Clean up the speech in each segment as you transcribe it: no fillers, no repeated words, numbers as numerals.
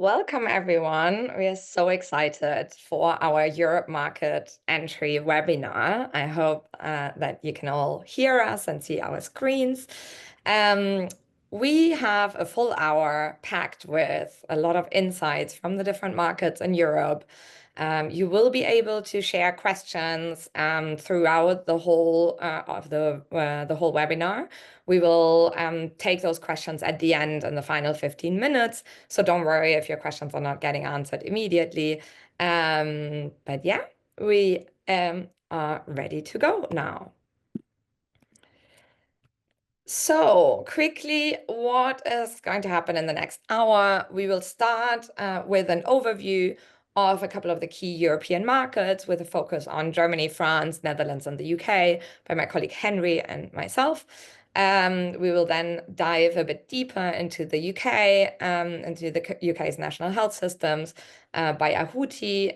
Welcome everyone. We are so excited for our Europe market entry webinar. I hope that you can all hear us and see our screens. Um, we have a full hour packed with a lot of insights from the different markets in Europe. You will be able to share questions throughout the whole of the whole webinar. We will take those questions at the end in the final 15 minutes. So don't worry if your questions are not getting answered immediately. But yeah, we are ready to go now. So quickly, what is going to happen in the next hour? We will start with an overview of a couple of the key European markets with a focus on Germany, France, Netherlands, and the UK by my colleague Henry and myself. We will then dive a bit deeper into the UK, into the UK's national health systems by Ahuti,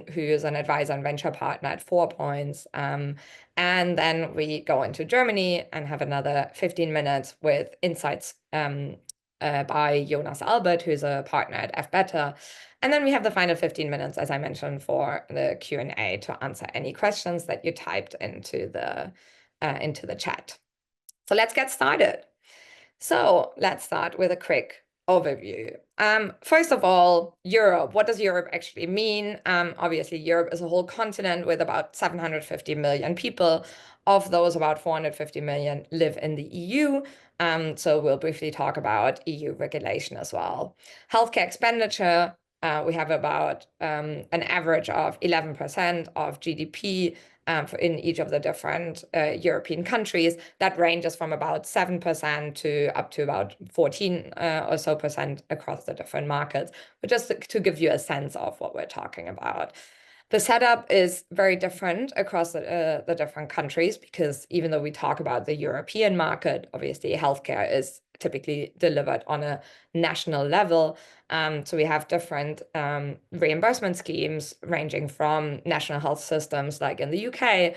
who is an advisor and venture partner at 4 Points. And then we go into Germany and have another 15 minutes with insights by Jonas Albert, who's a partner at FBetter. And then we have the final 15 minutes, as I mentioned, for the Q&A to answer any questions that you typed into the chat. So let's get started. So let's start with a quick overview. First of all, Europe. What does Europe actually mean? Obviously, Europe is a whole continent with about 750 million people. Of those, about 450 million live in the EU. So we'll briefly talk about EU regulation as well. Healthcare expenditure, we have about an average of 11% of GDP in each of the different European countries. That ranges from about 7% to up to about 14 or so percent across the different markets, but just to give you a sense of what we're talking about. The setup is very different across the different countries because even though we talk about the European market, obviously healthcare is typically delivered on a national level. So we have different reimbursement schemes ranging from national health systems like in the UK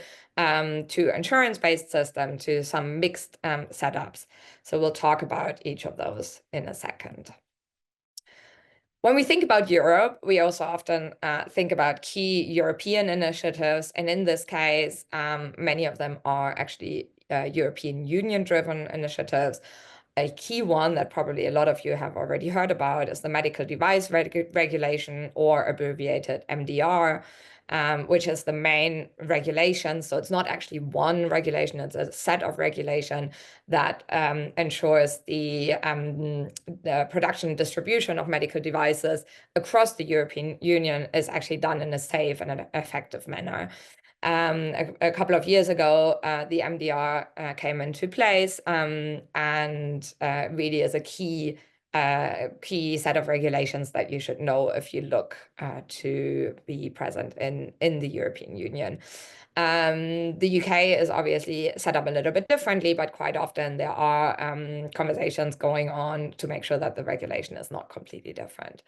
to insurance-based system to some mixed setups. So we'll talk about each of those in a second. When we think about Europe, we also often think about key European initiatives. And in this case, many of them are actually European Union-driven initiatives. A key one that probably a lot of you have already heard about is the Medical Device Regulation, or abbreviated MDR, which is the main regulation. So it's not actually one regulation, it's a set of regulation that ensures the production and distribution of medical devices across the European Union is actually done in a safe and an effective manner. A couple of years ago, the MDR came into place and really is a key set of regulations that you should know if you look to be present in the European Union. The UK is obviously set up a little bit differently, but quite often there are conversations going on to make sure that the regulation is not completely different.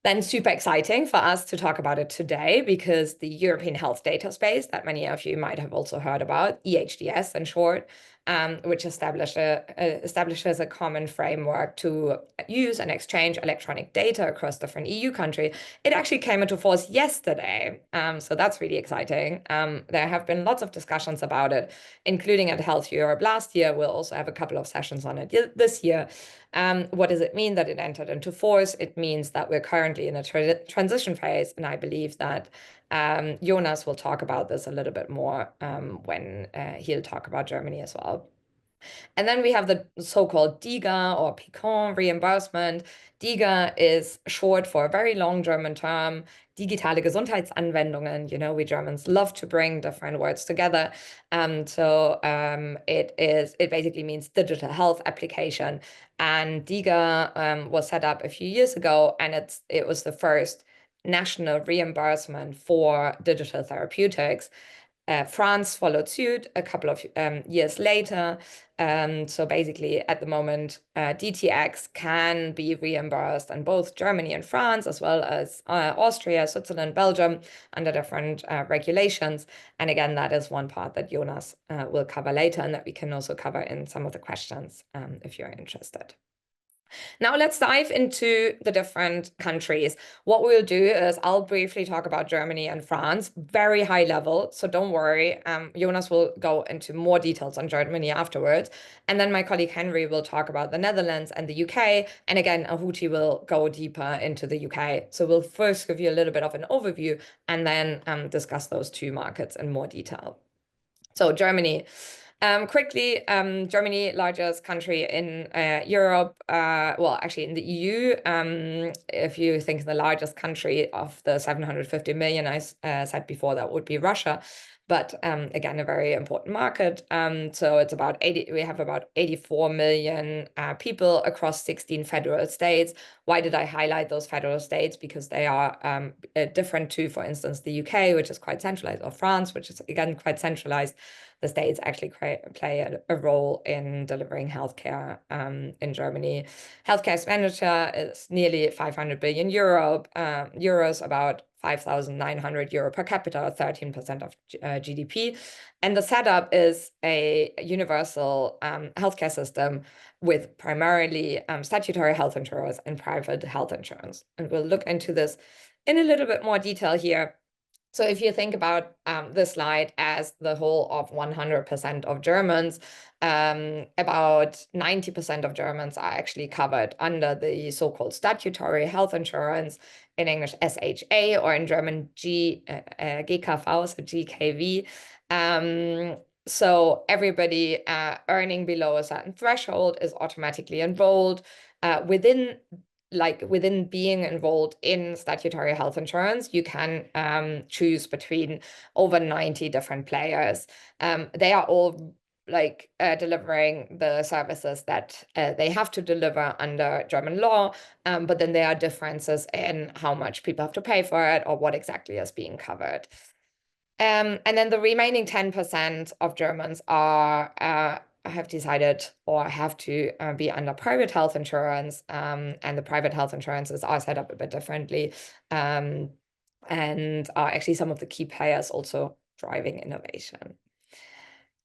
Then super exciting for us to talk about it today because the European Health Data Space, that many of you might have also heard about, EHDS in short, which establishes a common framework to use and exchange electronic data across different EU countries. It actually came into force yesterday, so that's really exciting. There have been lots of discussions about it, including at Health Europe last year. We'll also have a couple of sessions on it this year. What does it mean that it entered into force? It means that we're currently in a transition phase, and I believe that Jonas will talk about this a little bit more when he'll talk about Germany as well. And then we have the so-called DiGA or PICON reimbursement. DiGA is short for a very long German term, digitale Gesundheitsanwendungen. You know, we Germans love to bring different words together. It basically means digital health application. And DiGA was set up a few years ago, and it was the first national reimbursement for digital therapeutics. France followed suit a couple of years later. So basically, at the moment, DTX can be reimbursed in both Germany and France, as well as Austria, Switzerland, Belgium, under different regulations. And again, that is one part that Jonas will cover later and that we can also cover in some of the questions if you're interested. Now let's dive into the different countries. What we'll do is I'll briefly talk about Germany and France, very high level. So don't worry, Jonas will go into more details on Germany afterwards. And then my colleague Henry will talk about the Netherlands and the UK. And again, Ahuti will go deeper into the UK. So we'll first give you a little bit of an overview and then discuss those two markets in more detail. So Germany. Quickly, Germany, largest country in Europe, well, actually in the EU. If you think the largest country of the 750 million I said before, that would be Russia. But again, a very important market. So it's about 80, we have about 84 million people across 16 federal states. Why did I highlight those federal states? Because they are different to, for instance, the UK, which is quite centralized, or France, which is again quite centralized. The states actually play a role in delivering healthcare in Germany. Healthcare expenditure is nearly 500 billion euros, about 5,900 euro per capita, 13% of GDP. And the setup is a universal healthcare system with primarily statutory health insurance and private health insurance. And we'll look into this in a little bit more detail here. So if you think about this slide as the whole of 100% of Germans, about 90% of Germans are actually covered under the so-called statutory health insurance, in English SHA, or in German GKV, so GKV. So everybody earning below a certain threshold is automatically enrolled within being enrolled in statutory health insurance. You can choose between over 90 different players. They are all delivering the services that they have to deliver under German law, but then there are differences in how much people have to pay for it or what exactly is being covered. And then the remaining 10% of Germans have decided or have to be under private health insurance, and the private health insurances are set up a bit differently, and are actually some of the key players also driving innovation.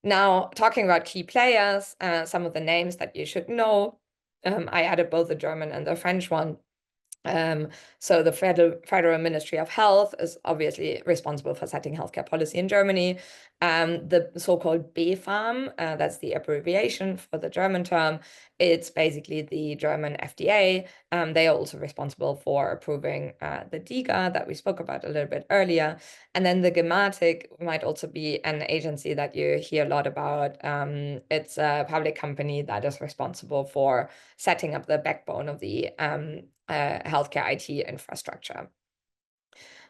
Now, talking about key players, some of the names that you should know, I added both the German and the French one. So the Federal Ministry of Health is obviously responsible for setting healthcare policy in Germany. The so-called BfArM, that's the abbreviation for the German term. It's basically the German FDA. They are also responsible for approving the DiGA that we spoke about a little bit earlier. And then the Gematik might also be an agency that you hear a lot about. It's a public company that is responsible for setting up the backbone of the healthcare IT infrastructure.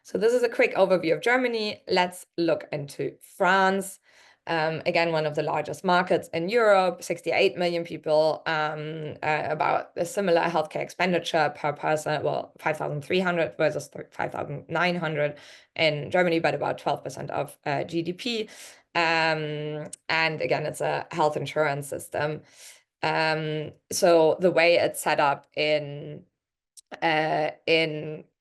So this is a quick overview of Germany. Let's look into France. Again, one of the largest markets in Europe, 68 million people, about a similar healthcare expenditure per person, well, 5,300 versus 5,900 in Germany, but about 12% of GDP. And again, it's a health insurance system. So the way it's set up in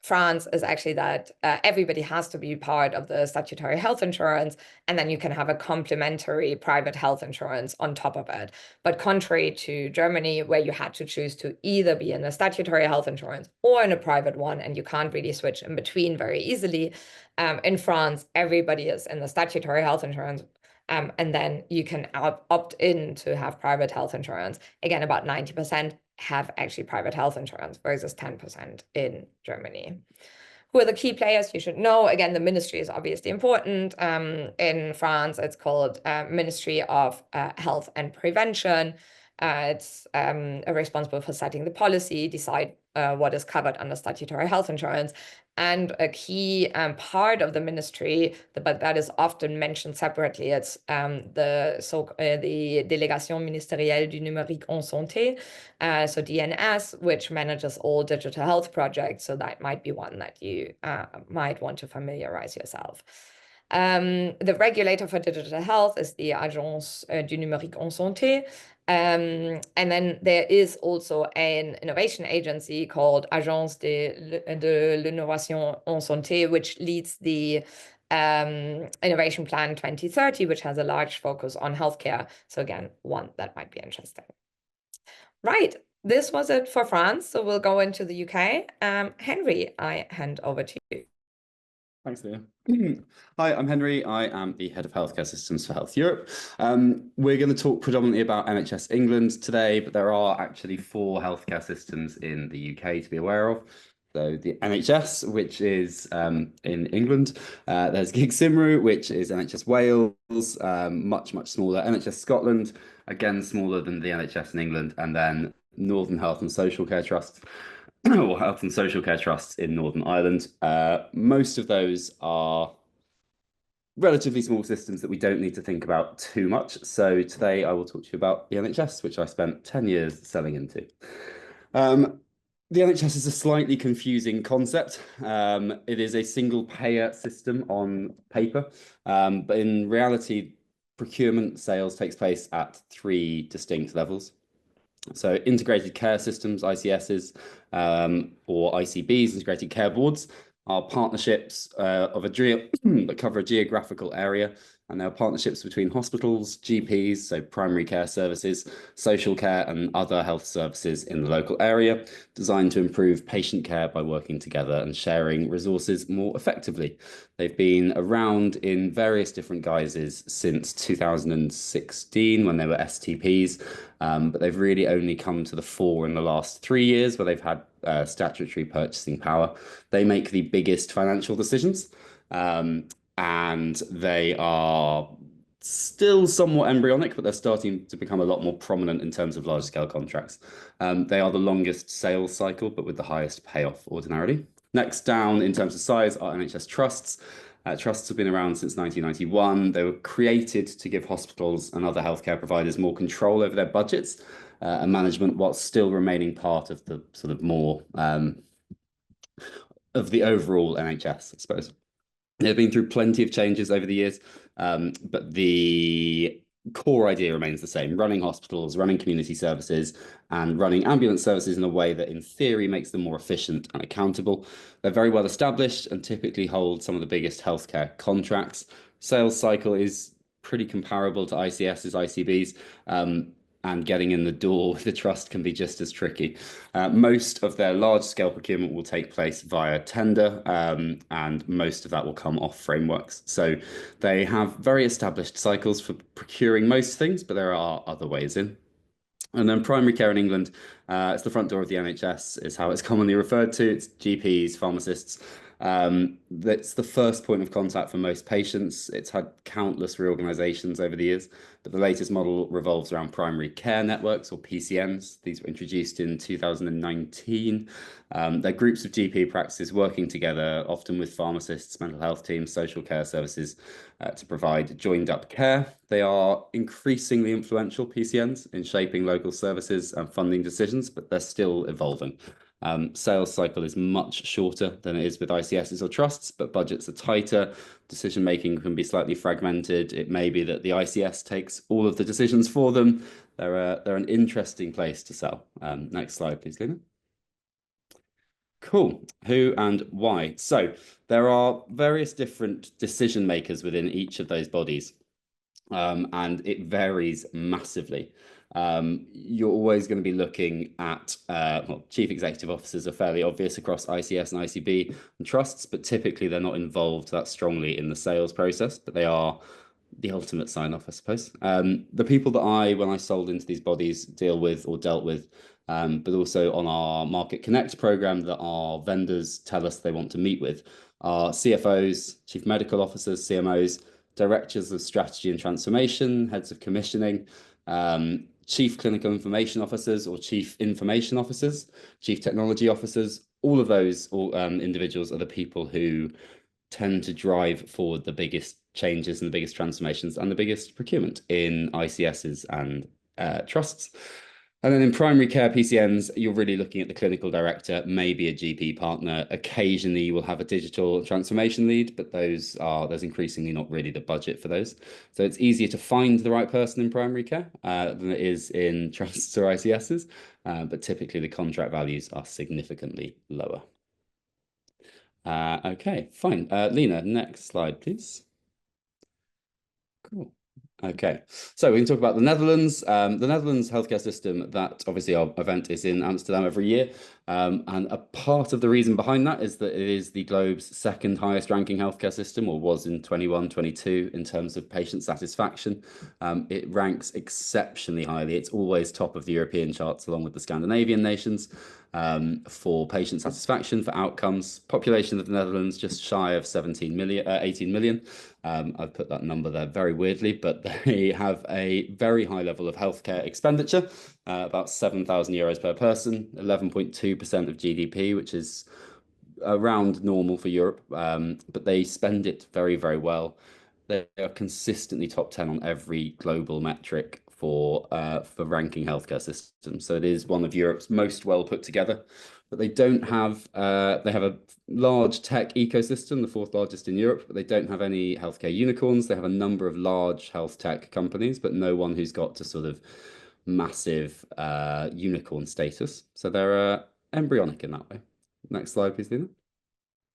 France is actually that everybody has to be part of the statutory health insurance, and then you can have a complementary private health insurance on top of it. But contrary to Germany, where you had to choose to either be in a statutory health insurance or in a private one, and you can't really switch in between very easily, in France, everybody is in the statutory health insurance. And then you can opt in to have private health insurance. Again, about 90% have actually private health insurance versus 10% in Germany. Who are the key players you should know? Again, the ministry is obviously important. In France, it's called Ministry of Health and Prevention. It's responsible for setting the policy, decide what is covered under statutory health insurance. And a key part of the ministry, but that is often mentioned separately, it's the Délégation Ministérielle du Numérique en Santé, so DNS, which manages all digital health projects. So that might be one that you might want to familiarize yourself. The regulator for digital health is the Agence du Numérique en Santé. And then there is also an innovation agency called Agence de l'Innovation en Santé, which leads the Innovation Plan 2030, which has a large focus on healthcare. So again, one that might be interesting. Right. this was it for France. So we'll go into the UK. Henry, I hand over to you. Thanks, Leah. Hi, I'm Henry. I am the Head of Healthcare Systems for Health Europe. We're going to talk predominantly about NHS England today, but there are actually 4 healthcare systems in the UK to be aware of. So the NHS, which is in England. There's Gig Cymru, which is NHS Wales, much smaller. NHS Scotland, again smaller than the NHS in England, and then Northern Health and Social Care Trust, or Health and Social Care Trusts in Northern Ireland. Most of those are relatively small systems that we don't need to think about too much. So today I will talk to you about the NHS, which I spent 10 years selling into. The NHS is a slightly confusing concept. It is a single payer system on paper, but in reality, procurement sales takes place at 3 distinct levels. So integrated care systems, ICSs, or ICBs, integrated care boards, are partnerships that cover a geographical area, and there are partnerships between hospitals, GPs, so primary care services, social care, and other health services in the local area, designed to improve patient care by working together and sharing resources more effectively. They've been around in various different guises since 2016 when they were STPs, but they've really only come to the fore in the last 3 years where they've had statutory purchasing power. They make the biggest financial decisions, and they are still somewhat embryonic, but they're starting to become a lot more prominent in terms of large-scale contracts. They are the longest sales cycle, but with the highest payoff ordinarily. Next down in terms of size are NHS trusts. Trusts have been around since 1991. They were created to give hospitals and other healthcare providers more control over their budgets and management, while still remaining part of the sort of more of the overall NHS, I suppose. They've been through plenty of changes over the years, but the core idea remains the same: running hospitals, running community services, and running ambulance services in a way that in theory makes them more efficient and accountable. They're very well established and typically hold some of the biggest healthcare contracts. Sales cycle is pretty comparable to ICS's, ICBs, and getting in the door with the trust can be just as tricky. Most of their large-scale procurement will take place via tender, and most of that will come off frameworks. So they have very established cycles for procuring most things, but there are other ways in. And then primary care in England, it's the front door of the NHS, is how it's commonly referred to. It's GPs, pharmacists. That's the first point of contact for most patients. It's had countless reorganisations over the years, but the latest model revolves around primary care networks, or PCNs. These were introduced in 2019. They're groups of GP practices working together, often with pharmacists, mental health teams, social care services, to provide joined up care. They are increasingly influential, PCNs, in shaping local services and funding decisions, but they're still evolving. Sales cycle is much shorter than it is with ICSs or trusts, but budgets are tighter. Decision making can be slightly fragmented. It may be that the ICS takes all of the decisions for them. They're an interesting place to sell. Next slide, please, Lena. Cool. Who and why? So there are various different decision makers within each of those bodies, and it varies massively. You're always going to be looking at, well, chief executive officers are fairly obvious across ICS and ICB and trusts, but typically they're not involved that strongly in the sales process, but they are the ultimate sign-off, I suppose. The people that when I sold into these bodies, deal with or dealt with, but also on our Market Connect program that our vendors tell us they want to meet with, are CFOs, chief medical officers, CMOs, directors of strategy and transformation, heads of commissioning, chief clinical information officers or chief information officers, chief technology officers. All of those individuals are the people who tend to drive forward the biggest changes and the biggest transformations and the biggest procurement in ICSs and trusts. And then in primary care PCNs, you're really looking at the clinical director, maybe a GP partner. Occasionally you will have a digital transformation lead, but there's increasingly not really the budget for those. So it's easier to find the right person in primary care than it is in trusts or ICSs, but typically the contract values are significantly lower. Okay, fine. Lena, next slide, please. Cool. Okay, so we can talk about the Netherlands. The Netherlands healthcare system, that obviously our event is in Amsterdam every year. And a part of the reason behind that is that it is the globe's second highest ranking healthcare system, or was in 21-22 in terms of patient satisfaction. It ranks exceptionally highly. It's always top of the European charts along with the Scandinavian nations for patient satisfaction, for outcomes. Population of the Netherlands just shy of 18 million. I've put that number there very weirdly, but they have a very high level of healthcare expenditure, about 7,000 euros per person, 11.2% of GDP, which is around normal for Europe, but they spend it very, very well. They are consistently top 10 on every global metric for ranking healthcare systems. So it is one of Europe's most well put together. But they don't have they have a large tech ecosystem, the fourth largest in Europe, but they don't have any healthcare unicorns. They have a number of large health tech companies, but no one who's got to sort of massive unicorn status. So they're embryonic in that way. Next slide, please, Lena.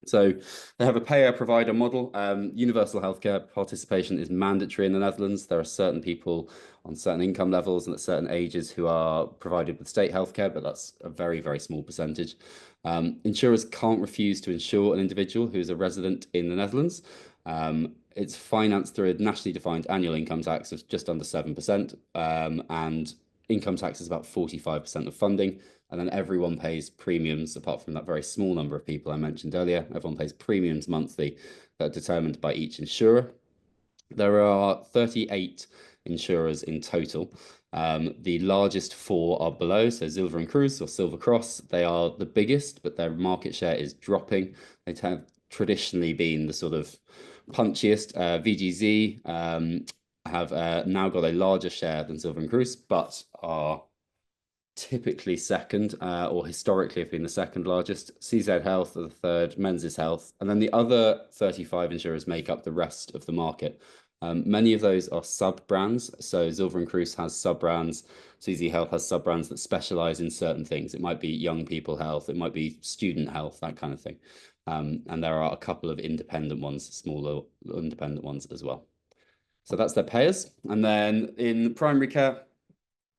So they have a payer-provider model. Universal healthcare participation is mandatory in the Netherlands. There are certain people on certain income levels and at certain ages who are provided with state healthcare, but that's a very, very small percentage. Insurers can't refuse to insure an individual who is a resident in the Netherlands. It's financed through a nationally defined annual income tax of just under 7%, and income tax is about 45% of funding. And then everyone pays premiums, apart from that very small number of people I mentioned earlier. Everyone pays premiums monthly that are determined by each insurer. There are 38 insurers in total. The largest four are below, so Zilveren Kruis or Silver Cross. They are the biggest, but their market share is dropping. They have traditionally been the sort of punchiest. VGZ have now got a larger share than Zilveren Kruis, but are typically second, or historically have been the second largest. CZ Health are the third, Menzies Health, and then the other 35 insurers make up the rest of the market. Many of those are sub-brands. So Zilveren Kruis has sub-brands. CZ Health has sub-brands that specialize in certain things. It might be young people health, it might be student health, that kind of thing. And there are a couple of independent ones, smaller independent ones as well. So that's their payers. And then in primary care,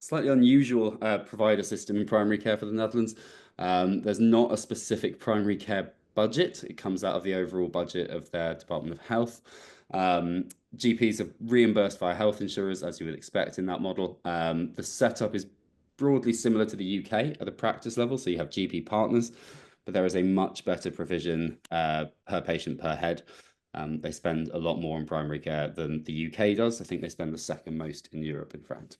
slightly unusual provider system in primary care for the Netherlands. There's not a specific primary care budget. It comes out of the overall budget of their Department of Health. GPs are reimbursed via health insurers, as you would expect in that model. The setup is broadly similar to the UK at the practice level. So you have GP partners, but there is a much better provision per patient per head. They spend a lot more on primary care than the UK does. I think they spend the second most in Europe, in fact.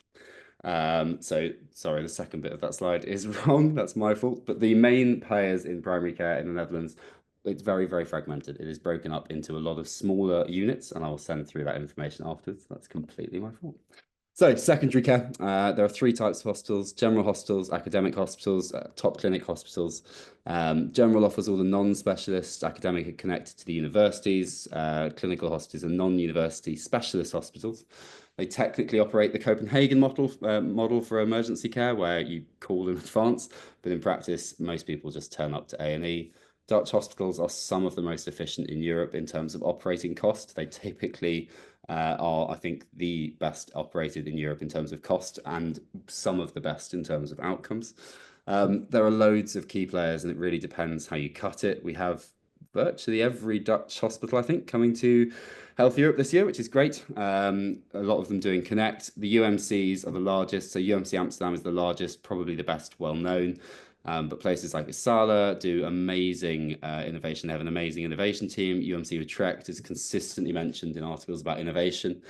So sorry, the second bit of that slide is wrong. That's my fault. But the main players in primary care in the Netherlands, it's very, very fragmented. It is broken up into a lot of smaller units, and I will send through that information afterwards. That's completely my fault. So secondary care, there are three types of hospitals: general hospitals, academic hospitals, top clinic hospitals. General offers all the non-specialist, academic are connected to the universities, clinical hospitals are non-university specialist hospitals. They technically operate the Copenhagen model for emergency care, where you call in advance, but in practice, most people just turn up to A&E. Dutch hospitals are some of the most efficient in Europe in terms of operating cost. They typically are, I think, the best operated in Europe in terms of cost, and some of the best in terms of outcomes. There are loads of key players, and it really depends how you cut it. We have virtually every Dutch hospital, I think, coming to Health Europe this year, which is great. A lot of them doing Connect. The UMCs are the largest. So UMC Amsterdam is the largest, probably the best well known. But places like Isala do amazing innovation. They have an amazing innovation team. UMC Utrecht is consistently mentioned in articles about innovation.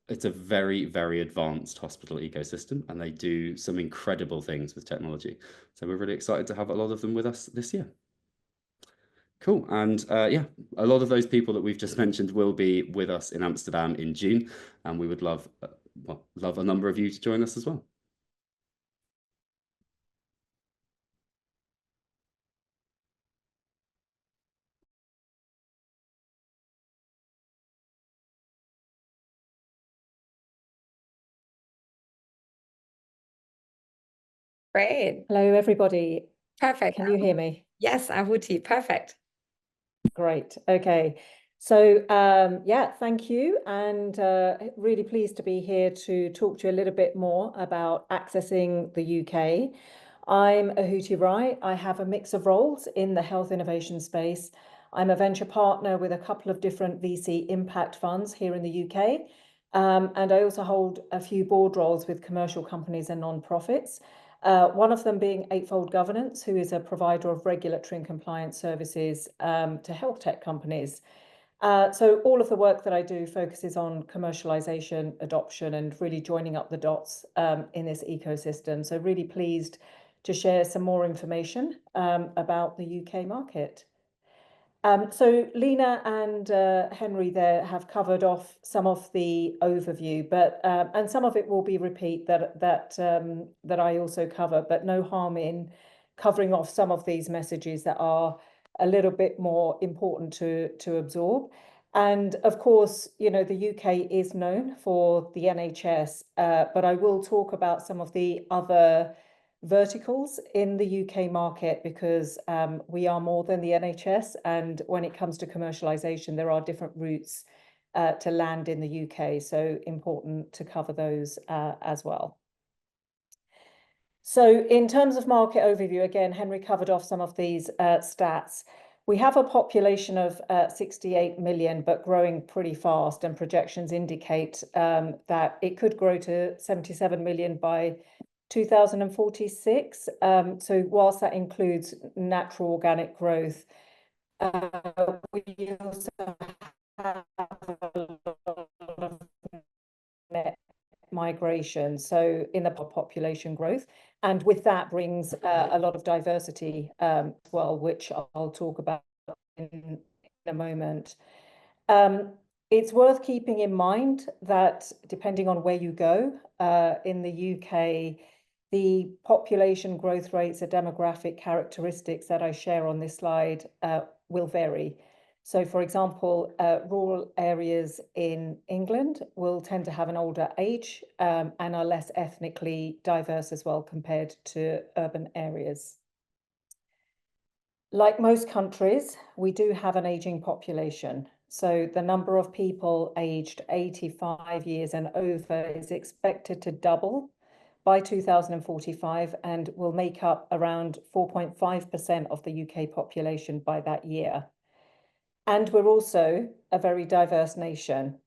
It's a very, very advanced hospital ecosystem, and they do some incredible things with technology. So we're really excited to have a lot of them with us this year. Cool. And yeah, a lot of those people that we've just mentioned will be with us in Amsterdam in June, and we would love a number of you to join us as well. Great. Hello, everybody. Perfect. Can you hear me? Yes, Ahuti. Perfect. Great. Okay. So yeah, thank you, and really pleased to be here to talk to you a little bit more about accessing the UK. I'm Ahuti Rai. I have a mix of roles in the health innovation space. I'm a venture partner with a couple of different VC impact funds here in the UK. And I also hold a few board roles with commercial companies and non-profits. One of them being Eightfold Governance, who is a provider of regulatory and compliance services to health tech companies. So all of the work that I do focuses on commercialization, adoption, and really joining up the dots in this ecosystem. So really pleased to share some more information about the UK market. So Lena and Henry there have covered off some of the overview, but and some of it will be repeat that I also cover, but no harm in covering off some of these messages that are a little bit more important to absorb. And of course, you know, the UK is known for the NHS, but I will talk about some of the other verticals in the UK market because we are more than the NHS, and when it comes to commercialization, there are different routes to land in the UK, so important to cover those as well. So in terms of market overview, again, Henry covered off some of these stats. We have a population of 68 million, but growing pretty fast, and projections indicate that it could grow to 77 million by 2046. So whilst that includes natural organic growth, we also have a lot of net migration, so in the population growth, and with that brings a lot of diversity as well, which I'll talk about in a moment. It's worth keeping in mind that depending on where you go in the UK, the population growth rates, the demographic characteristics that I share on this slide will vary. So, for example, rural areas in England will tend to have an older age and are less ethnically diverse as well compared to urban areas. Like most countries, we do have an aging population. So the number of people aged 85 years and over is expected to double by 2045 and will make up around 4.5% of the UK population by that year. And we're also a very diverse nation.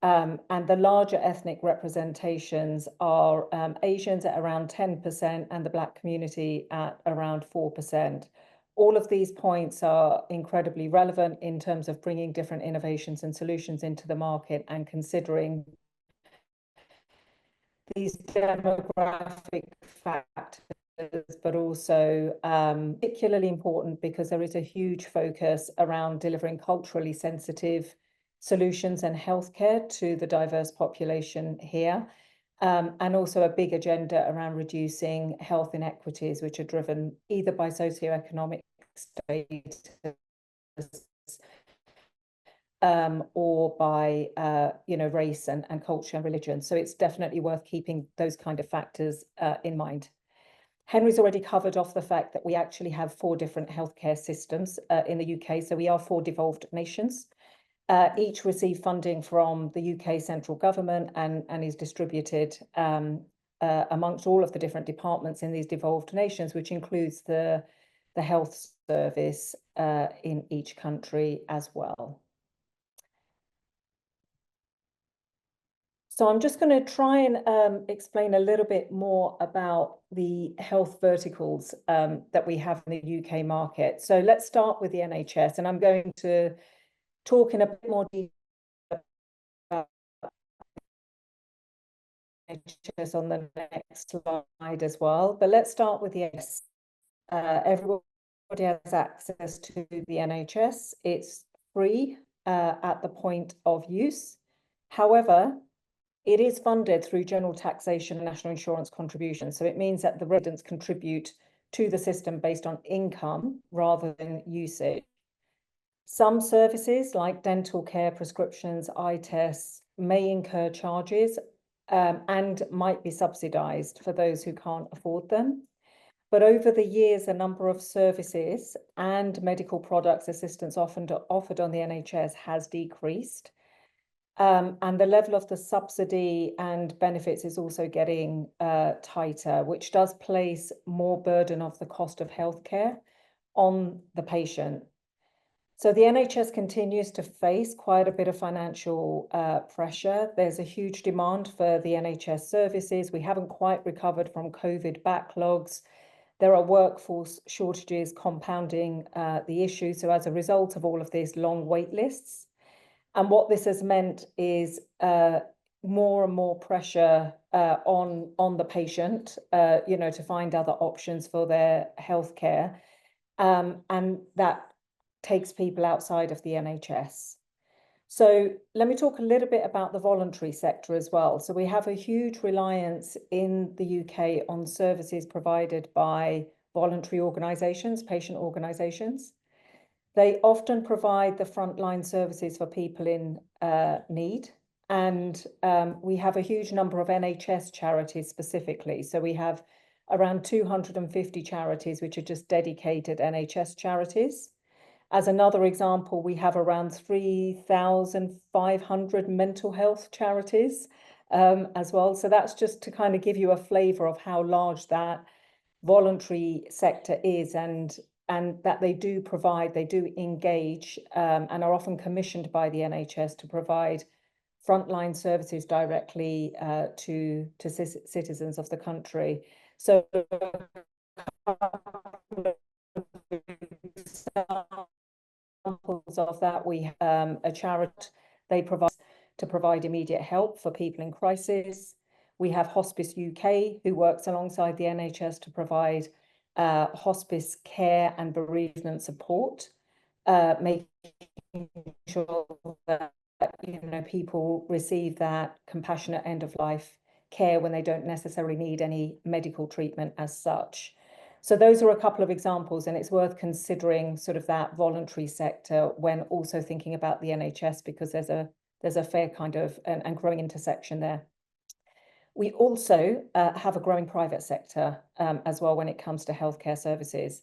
And the larger ethnic representations are Asians at around 10% and the Black community at around 4%. All of these points are incredibly relevant in terms of bringing different innovations and solutions into the market and considering these demographic factors, but also particularly important because there is a huge focus around delivering culturally sensitive solutions and healthcare to the diverse population here. And also a big agenda around reducing health inequities, which are driven either by socioeconomic status or by race and culture and religion. So it's definitely worth keeping those kind of factors in mind. Henry's already covered off the fact that we actually have 4 different healthcare systems in the UK. So we are 4 devolved nations. Each receive funding from the UK central government and is distributed amongst all of the different departments in these devolved nations, which includes the health service in each country as well. So I'm just going to try and explain a little bit more about the health verticals that we have in the UK market. So let's start with the NHS, and I'm going to talk in a bit more detail about NHS on the next slide as well. But let's start with the NHS. Everybody has access to the NHS. It's free at the point of use. However, it is funded through general taxation and national insurance contributions. So it means that the residents contribute to the system based on income rather than usage. Some services like dental care, prescriptions, eye tests may incur charges and might be subsidized for those who can't afford them. But over the years, the number of services and medical products assistance often offered on the NHS has decreased. And the level of the subsidy and benefits is also getting tighter, which does place more burden of the cost of healthcare on the patient. So the NHS continues to face quite a bit of financial pressure. There's a huge demand for the NHS services. We haven't quite recovered from COVID backlogs. There are workforce shortages compounding the issue. So as a result of all of this, long wait lists. And what this has meant is more and more pressure on the patient, to find other options for their healthcare. And that takes people outside of the NHS. So let me talk a little bit about the voluntary sector as well. So we have a huge reliance in the UK on services provided by voluntary organisations, patient organisations. They often provide the frontline services for people in need. And we have a huge number of NHS charities specifically. So we have around 250 charities, which are just dedicated NHS charities. As another example, we have around 3,500 mental health charities as well. So that's just to kind of give you a flavour of how large that voluntary sector is, and that they do engage and are often commissioned by the NHS to provide frontline services directly to citizens of the country. So examples of that, we have a charity, they provide immediate help for people in crisis. We have Hospice UK, who works alongside the NHS to provide hospice care and bereavement support, making sure that people receive that compassionate end of life care when they don't necessarily need any medical treatment as such. So those are a couple of examples, and it's worth considering sort of that voluntary sector when also thinking about the NHS, because there's a fair kind of and growing intersection there. We also have a growing private sector as well when it comes to healthcare services.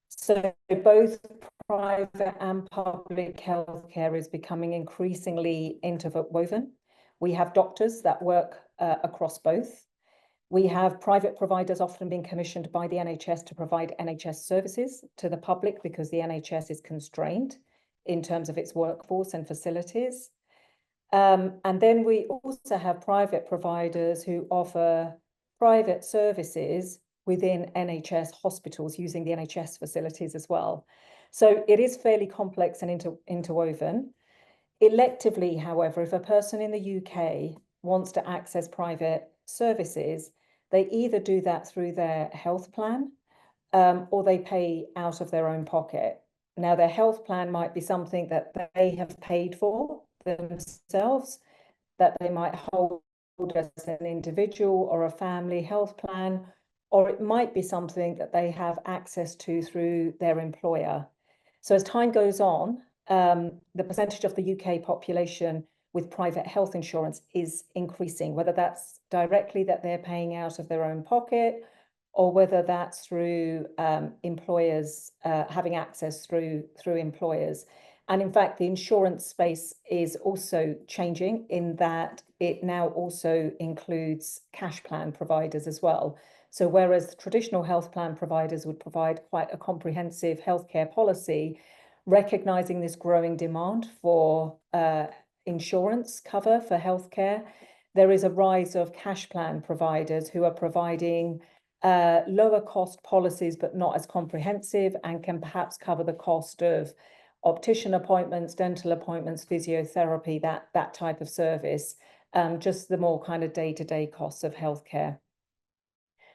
So both private and public healthcare is becoming increasingly interwoven. We have doctors that work across both. We have private providers often being commissioned by the NHS to provide NHS services to the public because the NHS is constrained in terms of its workforce and facilities. And then we also have private providers who offer private services within NHS hospitals using the NHS facilities as well. So it is fairly complex and interwoven. Electively, however, if a person in the UK wants to access private services, they either do that through their health plan or they pay out of their own pocket. Now, their health plan might be something that they have paid for themselves, that they might hold as an individual or a family health plan, or it might be something that they have access to through their employer. So as time goes on, the percentage of the UK population with private health insurance is increasing, whether that's directly that they're paying out of their own pocket, or whether that's through employers having access through employers. And in fact, the insurance space is also changing in that it now also includes cash plan providers as well. So whereas traditional health plan providers would provide quite a comprehensive healthcare policy, recognizing this growing demand for insurance cover for healthcare, there is a rise of cash plan providers who are providing lower cost policies, but not as comprehensive, and can perhaps cover the cost of optician appointments, dental appointments, physiotherapy, that type of service, just the more kind of day-to-day costs of healthcare.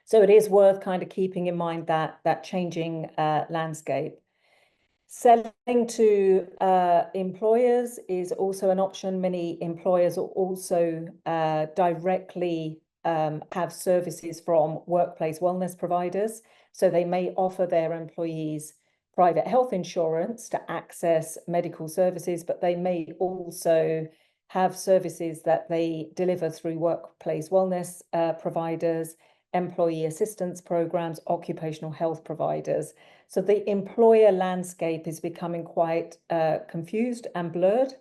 So it is worth kind of keeping in mind that changing landscape. Selling to employers is also an option. Many employers also directly have services from workplace wellness providers. So they may offer their employees private health insurance to access medical services, but they may also have services that they deliver through workplace wellness providers. employee assistance programs, occupational health providers. So the employer landscape is becoming quite confused and blurred,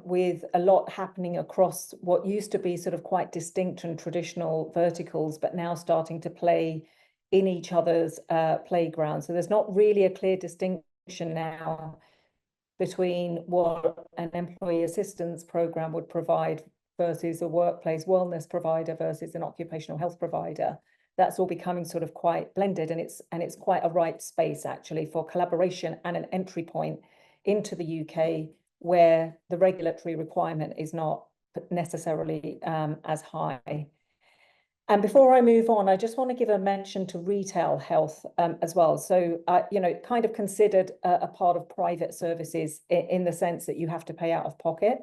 with a lot happening across what used to be sort of quite distinct and traditional verticals, but now starting to play in each other's playground. So there's not really a clear distinction now between what an employee assistance program would provide versus a workplace wellness provider versus an occupational health provider. That's all becoming sort of quite blended, and it's quite a ripe space actually for collaboration and an entry point into the UK where the regulatory requirement is not necessarily as high. And before I move on, I just want to give a mention to retail health as well. So, kind of considered a part of private services in the sense that you have to pay out of pocket.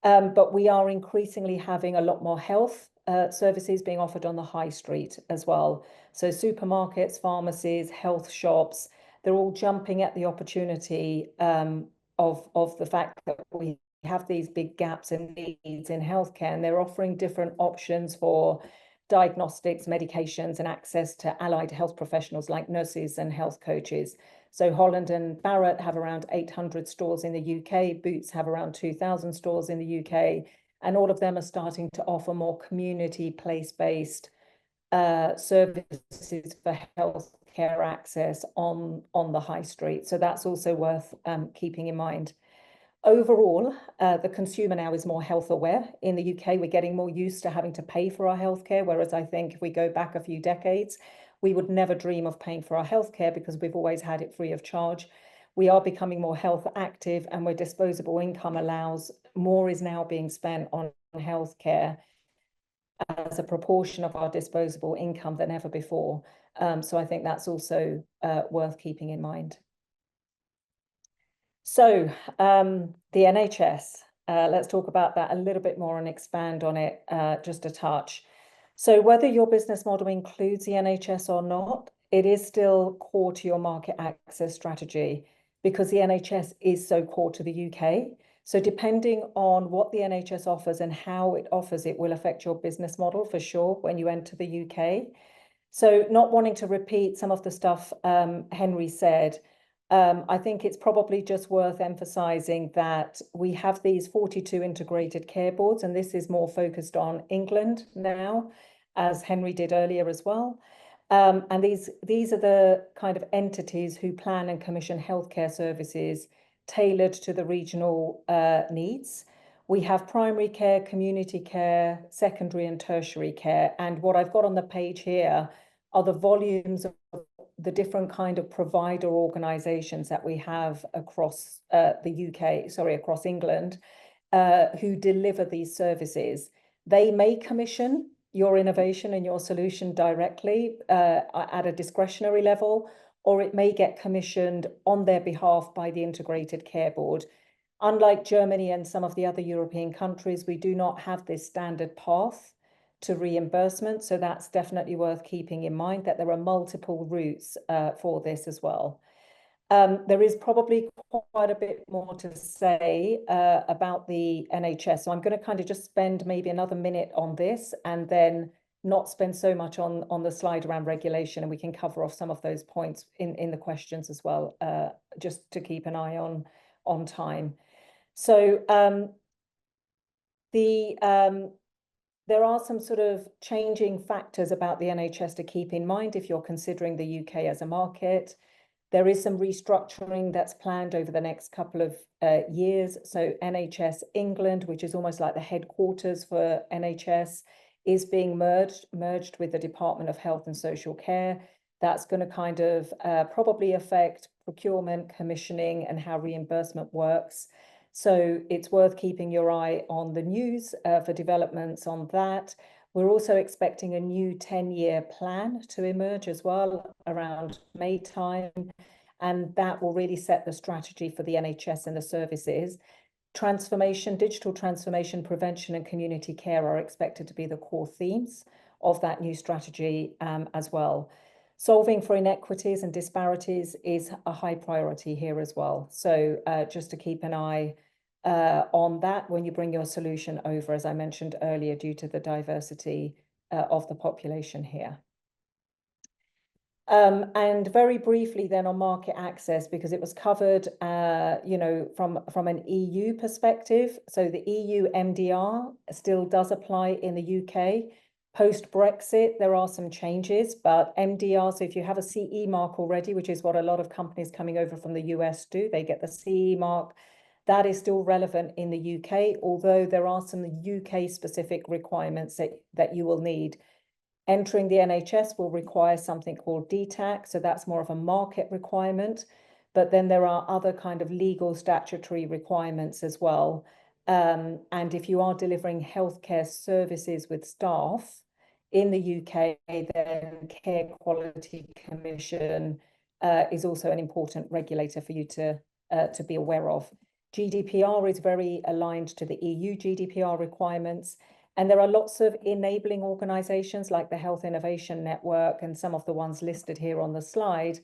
But we are increasingly having a lot more health services being offered on the high street as well. So supermarkets, pharmacies, health shops, they're all jumping at the opportunity of the fact that we have these big gaps and needs in healthcare, and they're offering different options for diagnostics, medications, and access to allied health professionals like nurses and health coaches. So Holland and Barrett have around 800 stores in the UK, Boots have around 2,000 stores in the UK, and all of them are starting to offer more community place-based services for healthcare access on the high street. So that's also worth keeping in mind. Overall, the consumer now is more health aware. In the UK, we're getting more used to having to pay for our healthcare, whereas I think if we go back a few decades, we would never dream of paying for our healthcare because we've always had it free of charge. We are becoming more health active, and where disposable income allows, more is now being spent on healthcare as a proportion of our disposable income than ever before. So I think that's also worth keeping in mind. So the NHS, let's talk about that a little bit more and expand on it just a touch. So whether your business model includes the NHS or not, it is still core to your market access strategy because the NHS is so core to the UK. So depending on what the NHS offers and how it offers it will affect your business model for sure when you enter the UK. So not wanting to repeat some of the stuff Henry said, I think it's probably just worth emphasising that we have these 42 integrated care boards, and this is more focused on England now, as Henry did earlier as well. And these are the kind of entities who plan and commission healthcare services tailored to the regional needs. We have primary care, community care, secondary and tertiary care. And what I've got on the page here are the volumes of the different kind of provider organisations that we have across the UK, across England, who deliver these services. They may commission your innovation and your solution directly at a discretionary level, or it may get commissioned on their behalf by the Integrated Care Board. Unlike Germany and some of the other European countries, we do not have this standard path to reimbursement. So that's definitely worth keeping in mind that there are multiple routes for this as well. There is probably quite a bit more to say about the NHS. So I'm going to kind of just spend maybe another minute on this and then not spend so much on the slide around regulation, and we can cover off some of those points in the questions as well, just to keep an eye on time. So there are some sort of changing factors about the NHS to keep in mind if you're considering the UK as a market. There is some restructuring that's planned over the next couple of years. So NHS England, which is almost like the headquarters for NHS, is being merged with the Department of Health and Social Care. That's going to kind of probably affect procurement, commissioning, and how reimbursement works. So it's worth keeping your eye on the news for developments on that. We're also expecting a new 10-year plan to emerge as well around May time, and that will really set the strategy for the NHS and the services. Transformation, digital transformation, prevention, and community care are expected to be the core themes of that new strategy as well. Solving for inequities and disparities is a high priority here as well. So just to keep an eye on that when you bring your solution over, as I mentioned earlier, due to the diversity of the population here. And very briefly then on market access, because it was covered, you know, from an EU perspective. So the EU MDR still does apply in the UK. Post-Brexit, there are some changes, but MDR, so if you have a CE mark already, which is what a lot of companies coming over from the US do, they get the CE mark, that is still relevant in the UK, although there are some UK-specific requirements that you will need. Entering the NHS will require something called DTAC, so that's more of a market requirement. But then there are other kind of legal statutory requirements as well. And if you are delivering healthcare services with staff in the UK, then Care Quality Commission is also an important regulator for you to be aware of. GDPR is very aligned to the EU GDPR requirements. And there are lots of enabling organizations like the Health Innovation Network and some of the ones listed here on the slide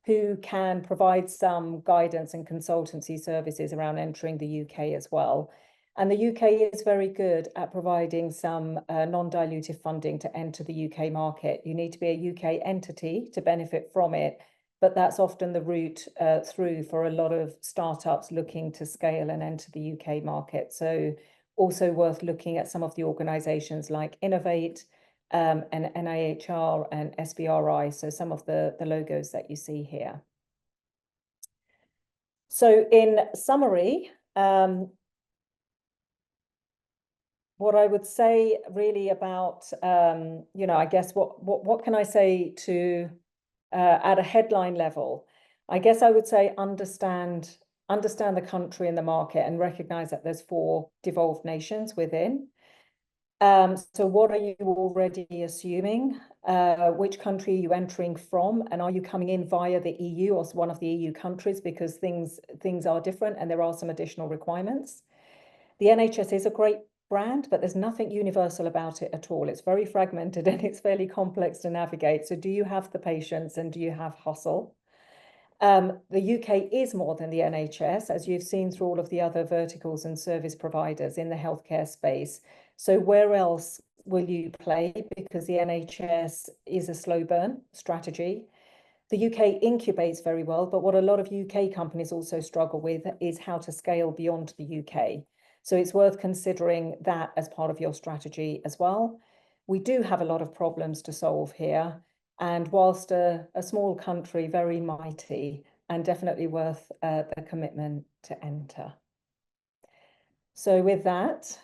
who can provide some guidance and consultancy services around entering the UK as well. And the UK is very good at providing some non-dilutive funding to enter the UK market. You need to be a UK entity to benefit from it, but that's often the route through for a lot of startups looking to scale and enter the UK market. So also worth looking at some of the organizations like Innovate and NIHR and SBRI, so some of the logos that you see here. So in summary, what I would say really about, you know, I guess what can I say to, at a headline level? I guess I would say understand the country and the market and recognize that there's 4 devolved nations within. So what are you already assuming? Which country are you entering from? And are you coming in via the EU or one of the EU countries? Because things are different and there are some additional requirements. The NHS is a great brand, but there's nothing universal about it at all. It's very fragmented and it's fairly complex to navigate. So do you have the patience and do you have hustle? The UK is more than the NHS, as you've seen through all of the other verticals and service providers in the healthcare space. So where else will you play? Because the NHS is a slow burn strategy. The UK incubates very well, but what a lot of UK companies also struggle with is how to scale beyond the UK. So it's worth considering that as part of your strategy as well. We do have a lot of problems to solve here. And whilst a small country, very mighty, and definitely worth the commitment to enter. So with that,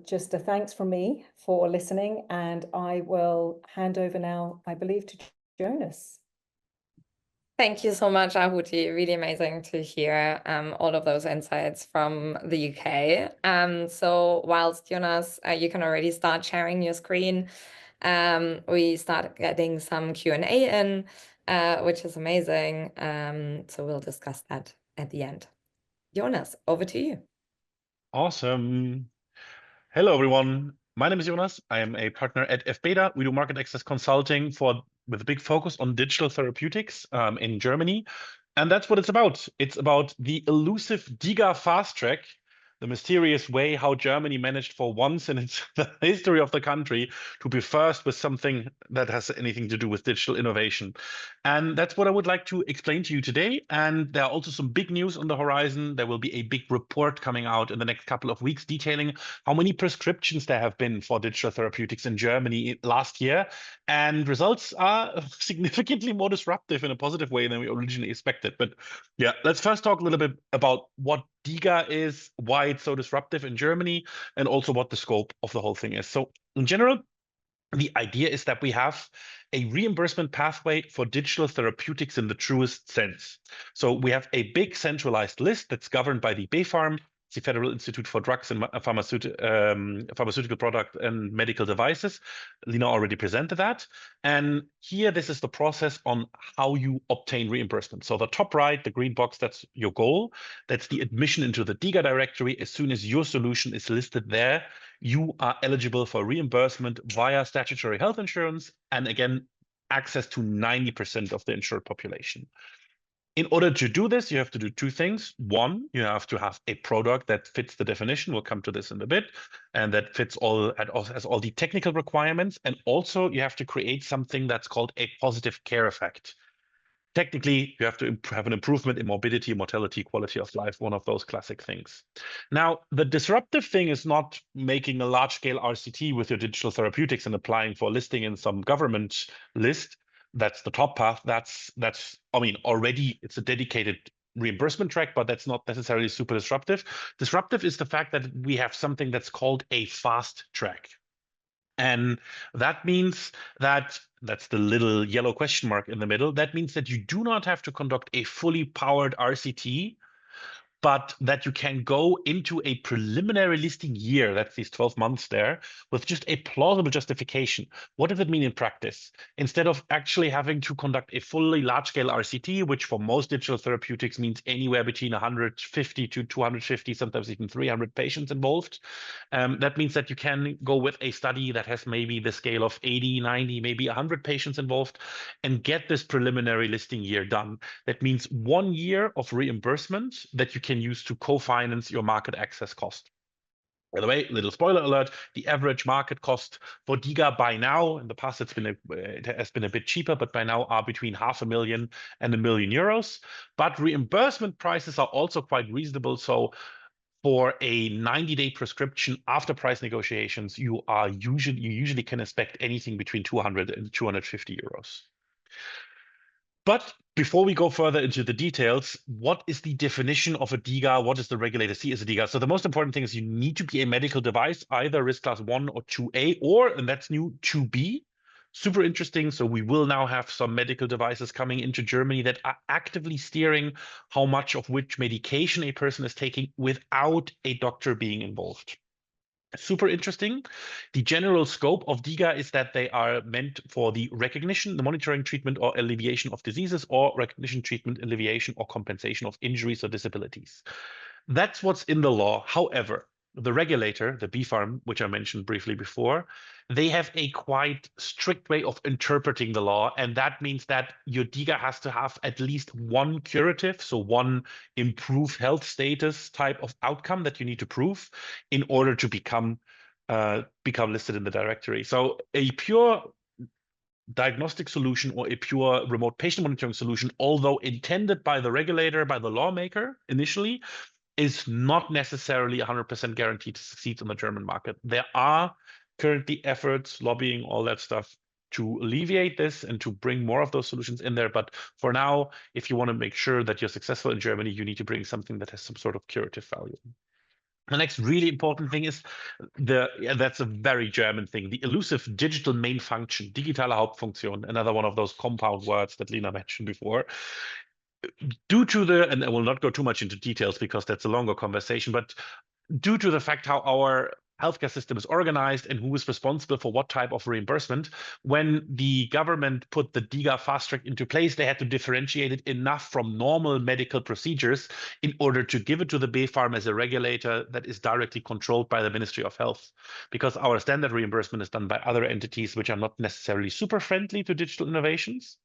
just a thanks from me for listening, and I will hand over now, I believe, to Jonas. Thank you so much, Ahuti. Really amazing to hear all of those insights from the UK. So whilst Jonas, you can already start sharing your screen, we start getting some Q&A in, which is amazing. So we'll discuss that at the end. Jonas, over to you. Awesome. Hello, everyone. My name is Jonas. I am a partner at FBeta. We do market access consulting with a big focus on digital therapeutics in Germany. And that's what it's about. It's about the elusive DiGA fast track, the mysterious way how Germany managed for once in the history of the country to be first with something that has anything to do with digital innovation. And that's what I would like to explain to you today. And there are also some big news on the horizon. There will be a big report coming out in the next couple of weeks detailing how many prescriptions there have been for digital therapeutics in Germany last year. And results are significantly more disruptive in a positive way than we originally expected. But yeah, let's first talk a little bit about what DiGA is, why it's so disruptive in Germany, and also what the scope of the whole thing is. So in general, the idea is that we have a reimbursement pathway for digital therapeutics in the truest sense. So we have a big centralized list that's governed by the BfArM, the Federal Institute for Drugs and Pharmaceutical Product and Medical Devices. Lina already presented that. And here, this is the process on how you obtain reimbursement. So the top right, the green box, that's your goal. That's the admission into the DiGA directory. As soon as your solution is listed there, you are eligible for reimbursement via statutory health insurance. And again, access to 90% of the insured population. In order to do this, you have to do two things. One, you have to have a product that fits the definition. We'll come to this in a bit, and that fits has all the technical requirements. And also, you have to create something that's called a positive care effect. Technically, you have to have an improvement in morbidity, mortality, quality of life, one of those classic things. Now, the disruptive thing is not making a large-scale RCT with your digital therapeutics and applying for listing in some government list. That's the top path. That's I mean, already it's a dedicated reimbursement track, but that's not necessarily super disruptive. Disruptive is the fact that we have something that's called a fast track. And that means that's the little yellow question mark in the middle. That means that you do not have to conduct a fully powered RCT, but that you can go into a preliminary listing year, that's these 12 months there, with just a plausible justification. What does it mean in practice? Instead of actually having to conduct a fully large-scale RCT, which for most digital therapeutics means anywhere between 150 to 250, sometimes even 300 patients involved, that means that you can go with a study that has maybe the scale of 80, 90, maybe 100 patients involved and get this preliminary listing year done. That means 1 year of reimbursement that you can use to co-finance your market access cost. By the way, little spoiler alert, the average market cost for DiGA by now, in the past it has been a bit cheaper, but by now are between €500,000 and €1 million. But reimbursement prices are also quite reasonable. So for a 90-day prescription after price negotiations, you usually can expect anything between 200 and 250 euros. But before we go further into the details, what is the definition of a DiGA? What does the regulator see as a DiGA? So the most important thing is you need to be a medical device, either risk class 1 or 2A, or, and that's new, 2B. Super interesting. So we will now have some medical devices coming into Germany that are actively steering how much of which medication a person is taking without a doctor being involved. Super interesting. The general scope of DiGA is that they are meant for the recognition, the monitoring, treatment, or alleviation of diseases, or recognition, treatment, alleviation, or compensation of injuries or disabilities. That's what's in the law. However, the regulator, the BfArM, which I mentioned briefly before, they have a quite strict way of interpreting the law. And that means that your DiGA has to have at least one curative, so one improved health status type of outcome that you need to prove in order to become listed in the directory. So a pure diagnostic solution or a pure remote patient monitoring solution, although intended by the regulator, by the lawmaker initially, is not necessarily 100% guaranteed to succeed on the German market. There are currently efforts, lobbying, all that stuff to alleviate this and to bring more of those solutions in there. But for now, if you want to make sure that you're successful in Germany, you need to bring something that has some sort of curative value. The next really important thing is that's a very German thing, the elusive digital main function, digitale Hauptfunktion, another one of those compound words that Lena mentioned before. Due to and I will not go too much into details because that's a longer conversation, but due to the fact how our healthcare system is organized and who is responsible for what type of reimbursement, when the government put the DiGA fast track into place, they had to differentiate it enough from normal medical procedures in order to give it to the BfArM as a regulator that is directly controlled by the Ministry of Health. Because our standard reimbursement is done by other entities which are not necessarily super friendly to digital innovations.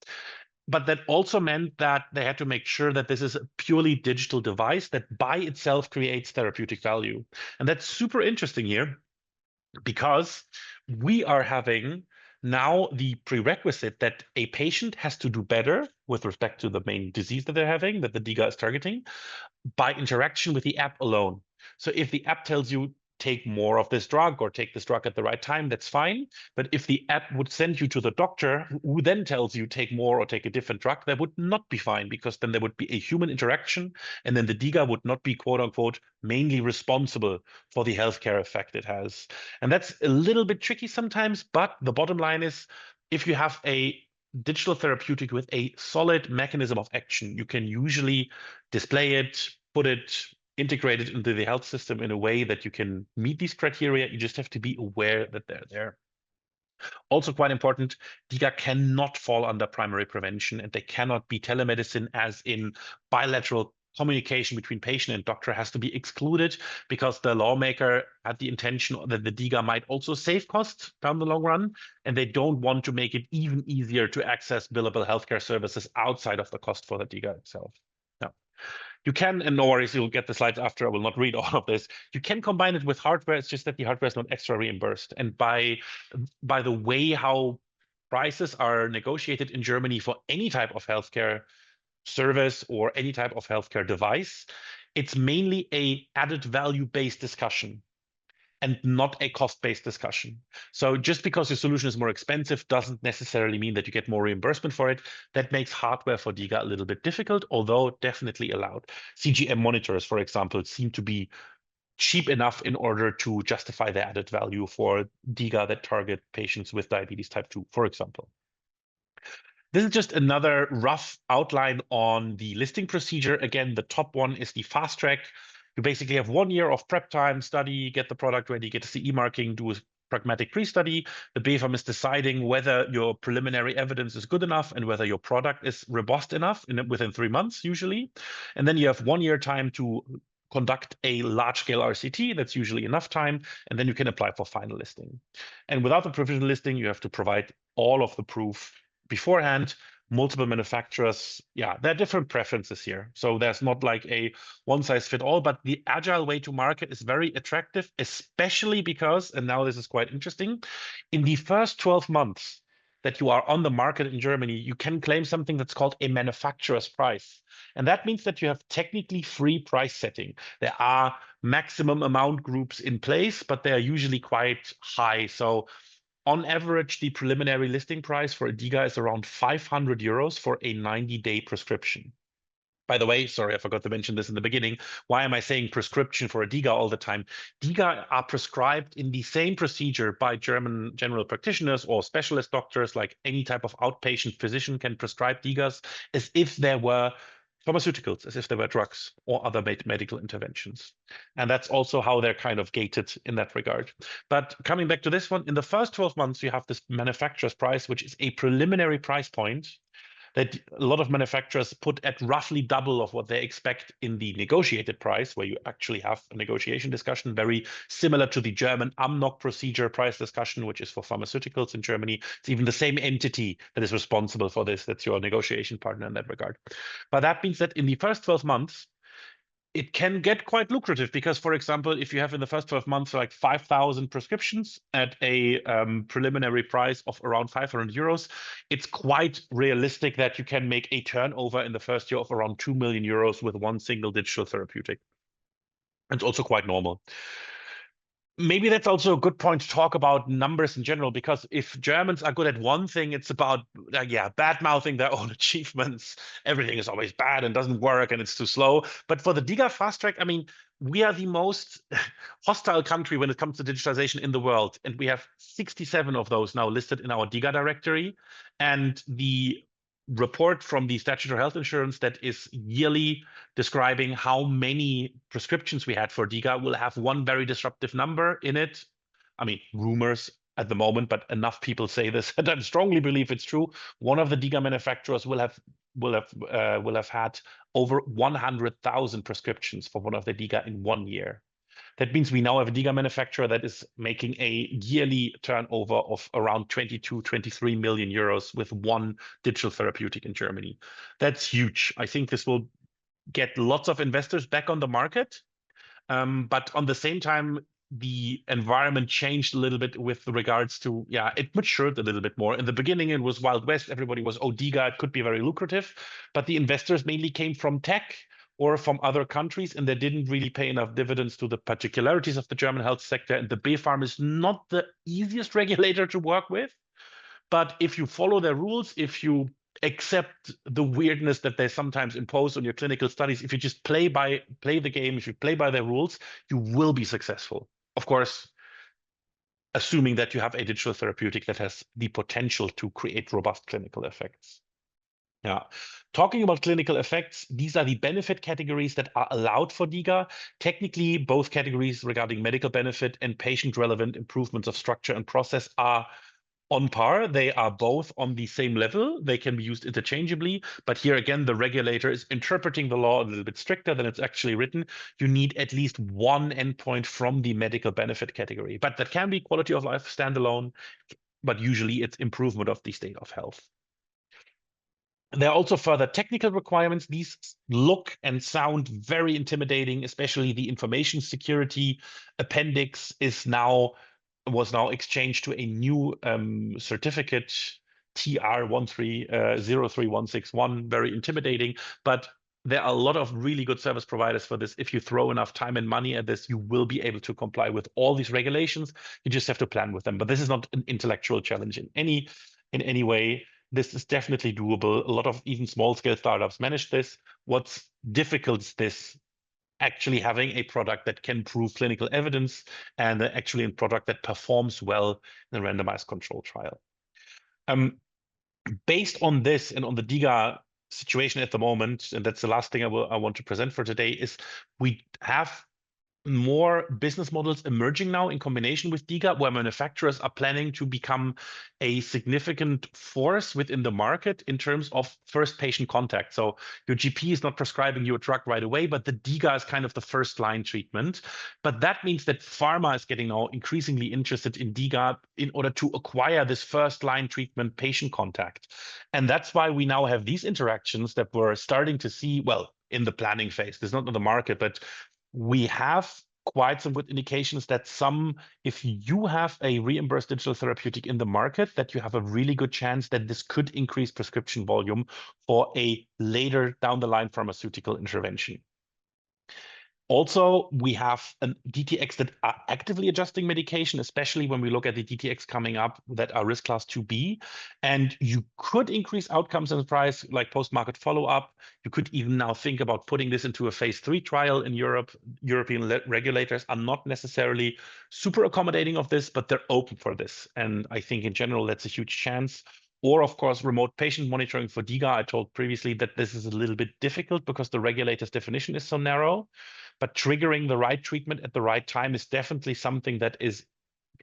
But that also meant that they had to make sure that this is a purely digital device that by itself creates therapeutic value. And that's super interesting here because we are having now the prerequisite that a patient has to do better with respect to the main disease that they're having, that the DiGA is targeting, by interaction with the app alone. So if the app tells you, take more of this drug or take this drug at the right time, that's fine. But if the app would send you to the doctor who then tells you take more or take a different drug, that would not be fine because then there would be a human interaction and then the DiGA would not be quote unquote mainly responsible for the healthcare effect it has. And that's a little bit tricky sometimes, but the bottom line is if you have a digital therapeutic with a solid mechanism of action, you can usually display it, put it, integrate it into the health system in a way that you can meet these criteria. You just have to be aware that they're there. Also quite important, DiGA cannot fall under primary prevention and they cannot be telemedicine as in bilateral communication between patient and doctor has to be excluded because the lawmaker had the intention that the DiGA might also save costs down the long run, and they don't want to make it even easier to access billable healthcare services outside of the cost for the DiGA itself. You can, and no worries, you'll get the slides after. I will not read all of this. You can combine it with hardware. It's just that the hardware is not extra reimbursed. And by the way how prices are negotiated in Germany for any type of healthcare service or any type of healthcare device, it's mainly a added value-based discussion and not a cost-based discussion. So just because your solution is more expensive doesn't necessarily mean that you get more reimbursement for it. That makes hardware for DiGA a little bit difficult, although definitely allowed. CGM monitors, for example, seem to be cheap enough in order to justify the added value for DiGA that target patients with diabetes type 2, for example. This is just another rough outline on the listing procedure. Again, the top one is the fast track. You basically have 1 year of prep time, study, get the product ready, get a CE marking, do a pragmatic pre-study. The BfArM is deciding whether your preliminary evidence is good enough and whether your product is robust enough within 3 months, usually. And then you have 1 year time to conduct a large-scale RCT. That's usually enough time. And then you can apply for final listing. And without the provisional listing, you have to provide all of the proof beforehand. Multiple manufacturers, yeah, there are different preferences here. So there's not like a one-size-fits-all, but the agile way to market is very attractive, especially because, and now this is quite interesting, in the first 12 months that you are on the market in Germany, you can claim something that's called a manufacturer's price. And that means that you have technically free price setting. There are maximum amount groups in place, but they are usually quite high. So on average, the preliminary listing price for a DiGA is around 500 euros for a 90-day prescription. By the way, sorry, I forgot to mention this in the beginning. Why am I saying prescription for a DiGA all the time? DiGA are prescribed in the same procedure by German general practitioners or specialist doctors, like any type of outpatient physician can prescribe DiGAs as if there were pharmaceuticals, as if there were drugs or other medical interventions. And that's also how they're kind of gated in that regard. But coming back to this one, in the first 12 months, you have this manufacturer's price, which is a preliminary price point that a lot of manufacturers put at roughly double of what they expect in the negotiated price, where you actually have a negotiation discussion, very similar to the German AMNOG procedure price discussion, which is for pharmaceuticals in Germany. It's even the same entity that is responsible for this. That's your negotiation partner in that regard. But that means that in the first 12 months, it can get quite lucrative because, for example, if you have in the first 12 months like 5,000 prescriptions at a preliminary price of around 500 euros, it's quite realistic that you can make a turnover in the first year of around 2 million euros with one single digital therapeutic. It's also quite normal. Maybe that's also a good point to talk about numbers in general, because if Germans are good at one thing, it's about, bad-mouthing their own achievements. Everything is always bad and doesn't work and it's too slow. But for the DiGA Fast Track, I mean, we are the most hostile country when it comes to digitalization in the world. And we have 67 of those now listed in our DiGA directory. And the report from the statutory health insurance that is yearly describing how many prescriptions we had for DiGA will have one very disruptive number in it. I mean, rumors at the moment, but enough people say this, and I strongly believe it's true. One of the DiGA manufacturers will have had over 100,000 prescriptions for one of the DiGA in 1 year. That means we now have a DiGA manufacturer that is making a yearly turnover of around 23 million euros with one digital therapeutic in Germany. That's huge. I think this will get lots of investors back on the market. But on the same time, the environment changed a little bit with regards to, it matured a little bit more. In the beginning, it was Wild West. Everybody was, DiGA, it could be very lucrative. But the investors mainly came from tech or from other countries, and they didn't really pay enough dividends to the particularities of the German health sector. And the BfArM is not the easiest regulator to work with. But if you follow their rules, if you accept the weirdness that they sometimes impose on your clinical studies, if you just play the game, if you play by their rules, you will be successful. Of course, assuming that you have a digital therapeutic that has the potential to create robust clinical effects. Yeah. Talking about clinical effects, these are the benefit categories that are allowed for DiGA. Technically, both categories regarding medical benefit and patient-relevant improvements of structure and process are on par. They are both on the same level. They can be used interchangeably. But here again, the regulator is interpreting the law a little bit stricter than it's actually written. You need at least one endpoint from the medical benefit category. But that can be quality of life standalone, but usually it's improvement of the state of health. There are also further technical requirements. These look and sound very intimidating, especially the information security appendix was now exchanged to a new certificate, TR 03161, very intimidating. But there are a lot of really good service providers for this. If you throw enough time and money at this, you will be able to comply with all these regulations. You just have to plan with them. But this is not an intellectual challenge in any way. This is definitely doable. A lot of even small-scale startups manage this. What's difficult is this actually having a product that can prove clinical evidence and actually a product that performs well in a randomized control trial. Based on this and on the DiGA situation at the moment, and that's the last thing I want to present for today, is we have more business models emerging now in combination with DiGA, where manufacturers are planning to become a significant force within the market in terms of first patient contact. So your GP is not prescribing you a drug right away, but the DiGA is kind of the first line treatment. But that means that pharma is getting now increasingly interested in DiGA in order to acquire this first line treatment patient contact. And that's why we now have these interactions that we're starting to see, well, in the planning phase. There's not on the market, but we have quite some good indications that if you have a reimbursed digital therapeutic in the market, that you have a really good chance that this could increase prescription volume for a later down the line pharmaceutical intervention. Also, we have an DTX that are actively adjusting medication, especially when we look at the DTX coming up that are risk class 2B. And you could increase outcomes and price like post-market follow-up. You could even now think about putting this into a phase 3 trial in Europe. European regulators are not necessarily super accommodating of this, but they're open for this. And I think in general, that's a huge chance. Or, of course, remote patient monitoring for DiGA. I told previously that this is a little bit difficult because the regulator's definition is so narrow. But triggering the right treatment at the right time is definitely something that is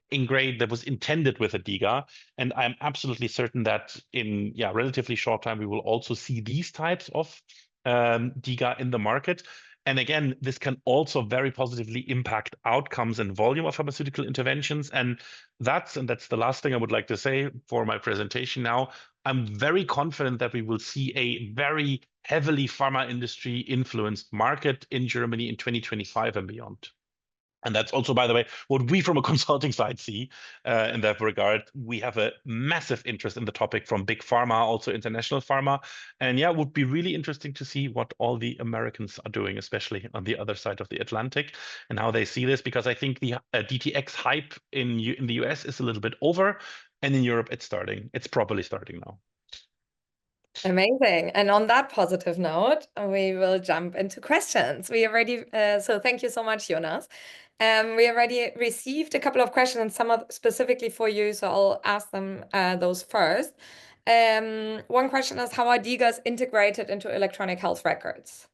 ingrained, that was intended with a DiGA. And I'm absolutely certain that in relatively short time, we will also see these types of DiGA in the market. And again, this can also very positively impact outcomes and volume of pharmaceutical interventions. And that's the last thing I would like to say for my presentation now. I'm very confident that we will see a very heavily pharma industry influenced market in Germany in 2025 and beyond. And that's also, by the way, what we from a consulting side see in that regard. We have a massive interest in the topic from big pharma, also international pharma. And it would be really interesting to see what all the Americans are doing, especially on the other side of the Atlantic, and how they see this, because I think the DTX hype in the US is a little bit over, and in Europe it's starting. It's properly starting now. Amazing. And on that positive note, we will jump into questions. We already, so thank you so much, Jonas. We already received a couple of questions, some specifically for you, so I'll ask them those first. One question is, how are DiGAs integrated into electronic health records?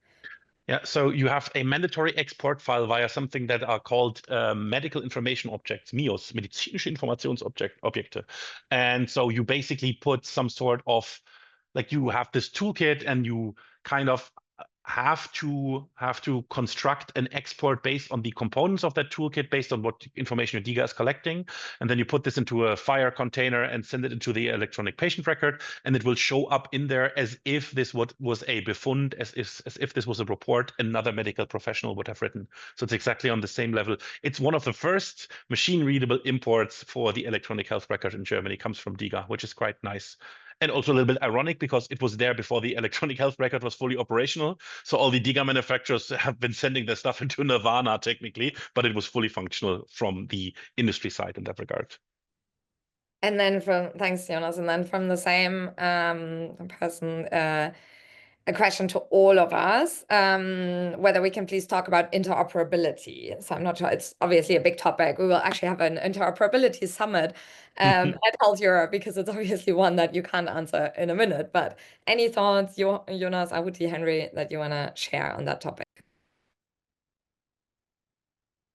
Yeah, so you have a mandatory export file via something that are called medical information objects, MIOs, medizinische Informationsobjekte. And so you basically put some sort of, like you have this toolkit and you kind of have to construct an export based on the components of that toolkit, based on what information your DiGA is collecting. And then you put this into a FHIR container and send it into the electronic patient record. And it will show up in there as if this was a befund, as if this was a report another medical professional would have written. So it's exactly on the same level. It's one of the first machine readable imports for the electronic health record in Germany, comes from DiGA, which is quite nice. And also a little bit ironic because it was there before the electronic health record was fully operational. So all the DiGA manufacturers have been sending their stuff into Nirvana technically, but it was fully functional from the industry side in that regard. And then thanks, Jonas. And then from the same person, a question to all of us, whether we can please talk about interoperability. So I'm not sure, it's obviously a big topic. We will actually have an interoperability summit at Health Europe, because it's obviously one that you can't answer in a minute. But any thoughts, Jonas, Ahuti, Henry, that you want to share on that topic?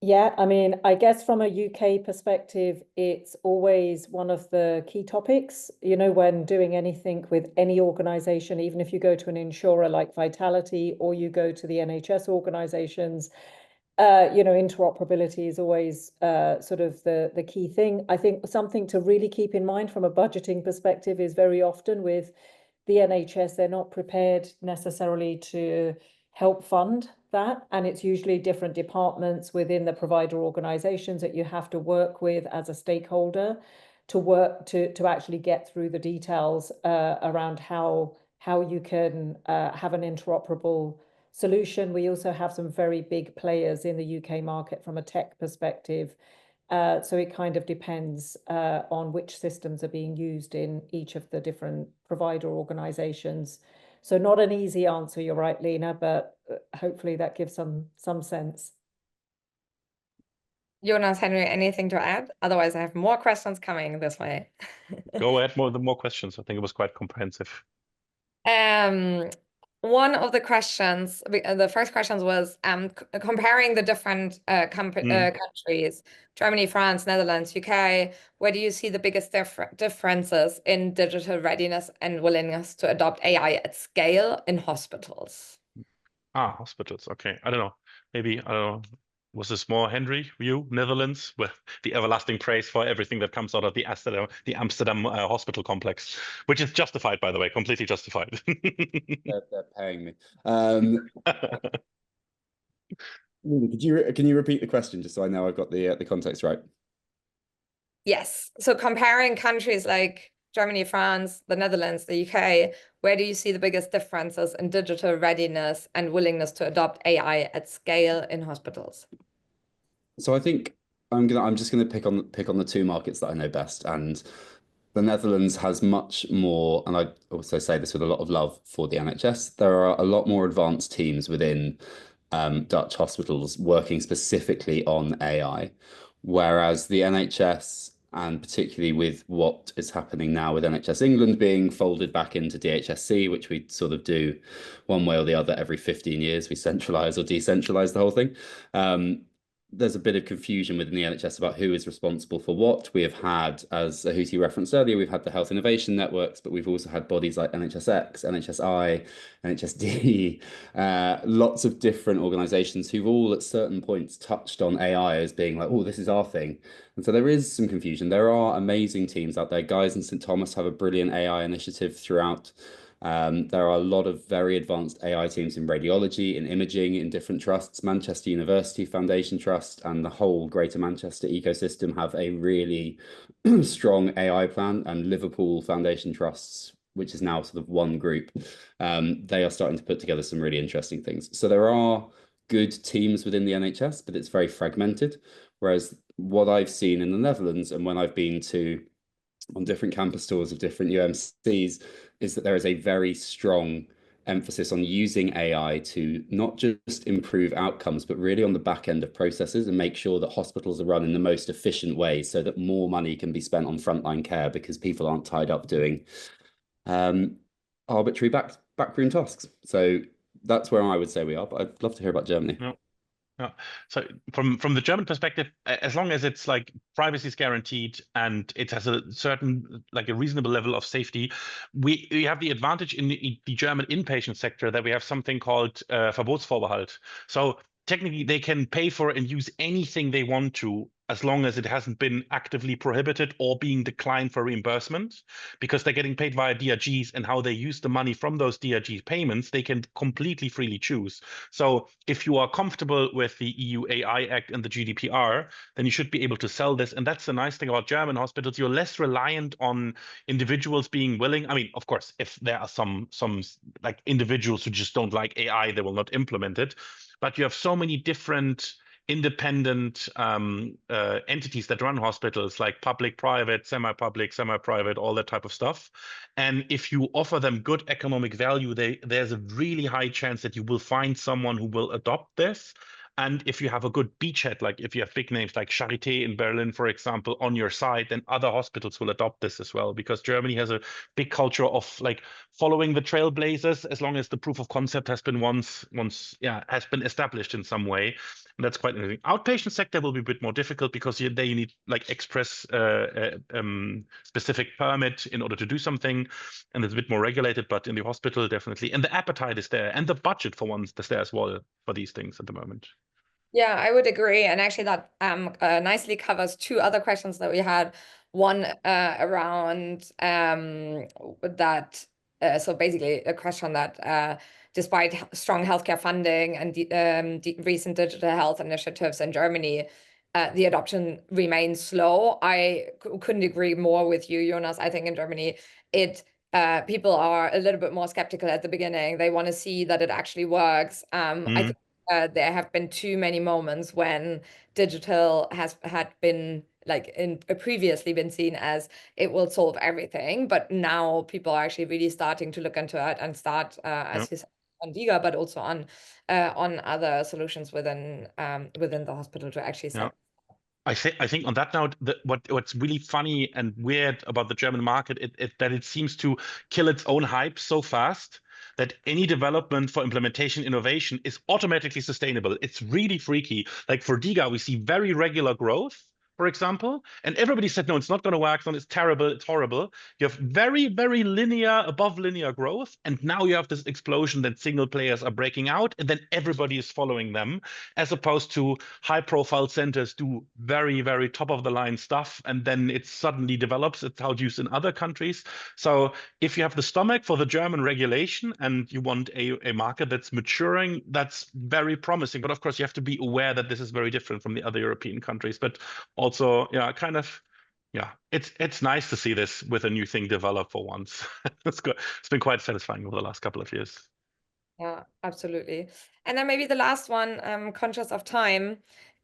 Yeah, I mean, I guess from a UK perspective, it's always one of the key topics, when doing anything with any organization, even if you go to an insurer like Vitality or you go to the NHS organizations, interoperability is always sort of the key thing. I think something to really keep in mind from a budgeting perspective is very often with the NHS, they're not prepared necessarily to help fund that. And it's usually different departments within the provider organizations that you have to work with as a stakeholder to work to actually get through the details around how you can have an interoperable solution. We also have some very big players in the UK market from a tech perspective. So it kind of depends on which systems are being used in each of the different provider organizations. So not an easy answer, you're right, Lena, but hopefully that gives some sense. Jonas, Henry, anything to add? Otherwise, I have more questions coming this way. Go ahead, more questions. I think it was quite comprehensive. One of the questions, the first questions was comparing the different countries, Germany, France, Netherlands, UK. Where do you see the biggest differences in digital readiness and willingness to adopt AI at scale in hospitals? Hospitals. Okay. I don't know. Maybe, I don't know. Was this more Henry, you, Netherlands, with the everlasting praise for everything that comes out of the Amsterdam hospital complex, which is justified, by the way, completely justified. They're paying me. Can you repeat the question just so I know I've got the context right? Yes. So comparing countries like Germany, France, the Netherlands, the UK, where do you see the biggest differences in digital readiness and willingness to adopt AI at scale in hospitals? So I think I'm just gonna pick on the two markets that I know best, and the Netherlands has much more, and I also say this with a lot of love for the NHS. There are a lot more advanced teams within Dutch hospitals working specifically on AI, whereas the NHS, and particularly with what is happening now with NHS England being folded back into DHSC, which we sort of do one way or the other every 15 years, we centralize or decentralize the whole thing. There's a bit of confusion within the NHS about who is responsible for what. We have had, as Ahuti referenced earlier, we've had the health innovation networks, but we've also had bodies like NHSX, NHSI, NHSD, lots of different organizations who've all at certain points touched on AI as being like, oh, this is our thing. And so there is some confusion. There are amazing teams out there. Guy's and St. Thomas have a brilliant AI initiative throughout. There are a lot of very advanced AI teams in radiology, in imaging, in different trusts. Manchester University Foundation Trust and the whole Greater Manchester ecosystem have a really strong AI plan, and Liverpool Foundation Trusts, which is now sort of one group, they are starting to put together some really interesting things. So there are good teams within the NHS, but it's very fragmented. Whereas what I've seen in the Netherlands, and when I've been on different campus tours of different UMCs, is that there is a very strong emphasis on using AI to not just improve outcomes, but really on the back end of processes and make sure that hospitals are run in the most efficient way so that more money can be spent on frontline care because people aren't tied up doing arbitrary backroom tasks. So that's where I would say we are, but I'd love to hear about Germany. Yeah. Yeah. So from the German perspective, as long as it's like privacy is guaranteed and it has a certain, like a reasonable level of safety, we have the advantage in the German inpatient sector that we have something called Verbotsvorbehalt. So technically they can pay for and use anything they want to, as long as it hasn't been actively prohibited or being declined for reimbursement, because they're getting paid via DRGs, and how they use the money from those DRG payments, they can completely freely choose. So if you are comfortable with the EU AI Act and the GDPR, then you should be able to sell this. And that's the nice thing about German hospitals. You're less reliant on individuals being willing. I mean, of course, if there are some like individuals who just don't like AI, they will not implement it. But you have so many different independent entities that run hospitals, like public, private, semi-private, all that type of stuff. And if you offer them good economic value, there's a really high chance that you will find someone who will adopt this. And if you have a good beachhead, like if you have big names like Charité in Berlin, for example, on your side, then other hospitals will adopt this as well, because Germany has a big culture of like following the trailblazers, as long as the proof of concept has been has been established in some way. And that's quite interesting. Outpatient sector will be a bit more difficult because there you need like express specific permit in order to do something, and it's a bit more regulated. But in the hospital, definitely, and the appetite is there, and the budget for once is there as well for these things at the moment. Yeah, I would agree. And actually, that nicely covers two other questions that we had. One around that. So basically, a question that despite strong healthcare funding and recent digital health initiatives in Germany, the adoption remains slow. I couldn't agree more with you, Jonas. I think in Germany, people are a little bit more skeptical at the beginning. They want to see that it actually works. I think there have been too many moments when digital had been previously been seen as it will solve everything, but now people are actually really starting to look into it and start as you said, on DiGA, but also on other solutions within the hospital to actually set. I think on that note, what's really funny and weird about the German market that it seems to kill its own hype so fast that any development for implementation innovation is automatically sustainable. It's really freaky. Like for DiGA, we see very regular growth, for example, and everybody said, no, it's not going to work, it's terrible, it's horrible. You have very, very linear, above linear growth, and now you have this explosion that single players are breaking out, and then everybody is following them, as opposed to high-profile centers do very, very top-of-the-line stuff, and then it suddenly develops. It's how it's used in other countries. So if you have the stomach for the German regulation and you want a market that's maturing, that's very promising. But of course, you have to be aware that this is very different from the other European countries. But also, it's nice to see this with a new thing develop for once. It's good. It's been quite satisfying over the last couple of years. Yeah, absolutely. And then maybe the last one, I'm conscious of time.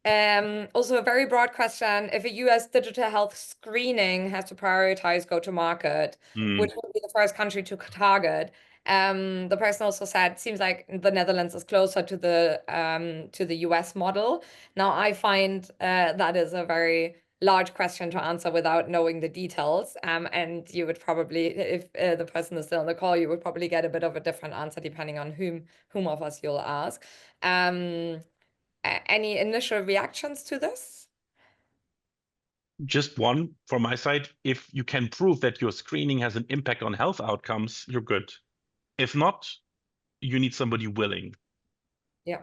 Also a very broad question. If a US digital health screening has to prioritize go-to-market, which would be the first country to target? The person also said, seems like the Netherlands is closer to the US model. Now, I find that is a very large question to answer without knowing the details. And you would probably, if the person is still on the call, you would probably get a bit of a different answer depending on whom of us you'll ask. Any initial reactions to this? Just one from my side. If you can prove that your screening has an impact on health outcomes, you're good. If not, you need somebody willing. Yeah.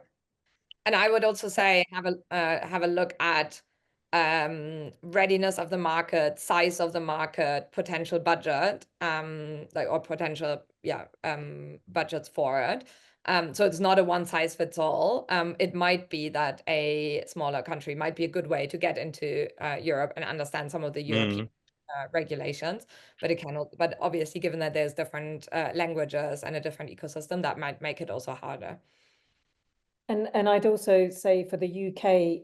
And I would also say have a look at readiness of the market, size of the market, potential budget, or potential budgets for it. So it's not a one size fits all. It might be that a smaller country might be a good way to get into Europe and understand some of the European regulations, but obviously, given that there's different languages and a different ecosystem, that might make it also harder. And I'd also say for the UK,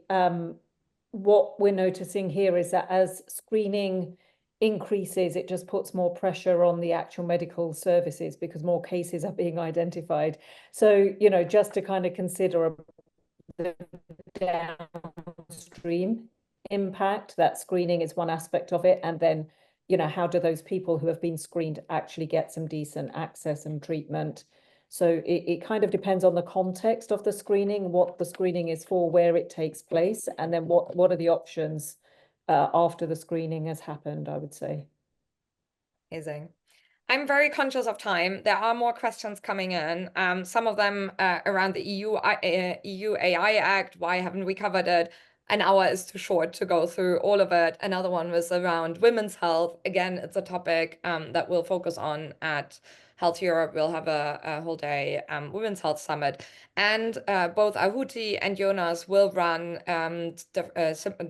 what we're noticing here is that as screening increases, it just puts more pressure on the actual medical services because more cases are being identified. So, just to kind of consider the downstream impact, that screening is one aspect of it. And then, how do those people who have been screened actually get some decent access and treatment? So it kind of depends on the context of the screening, what the screening is for, where it takes place, and then what are the options after the screening has happened, I would say. Amazing. I'm very conscious of time. There are more questions coming in. Some of them around the EU AI Act. Why haven't we covered it? An hour is too short to go through all of it. Another one was around women's health. Again, it's a topic that we'll focus on at Health Europe. We'll have a whole day women's health summit. And both Ahuti and Jonas will run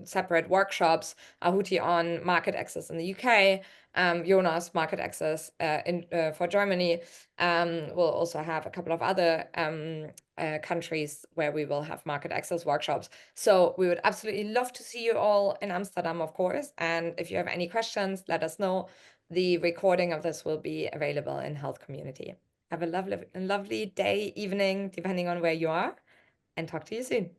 separate workshops. Ahuti on market access in the UK. Jonas market access for Germany. We'll also have a couple of other countries where we will have market access workshops. So we would absolutely love to see you all in Amsterdam, of course. And if you have any questions, let us know. The recording of this will be available in Health Community. Have a lovely day, evening, depending on where you are, and talk to you soon.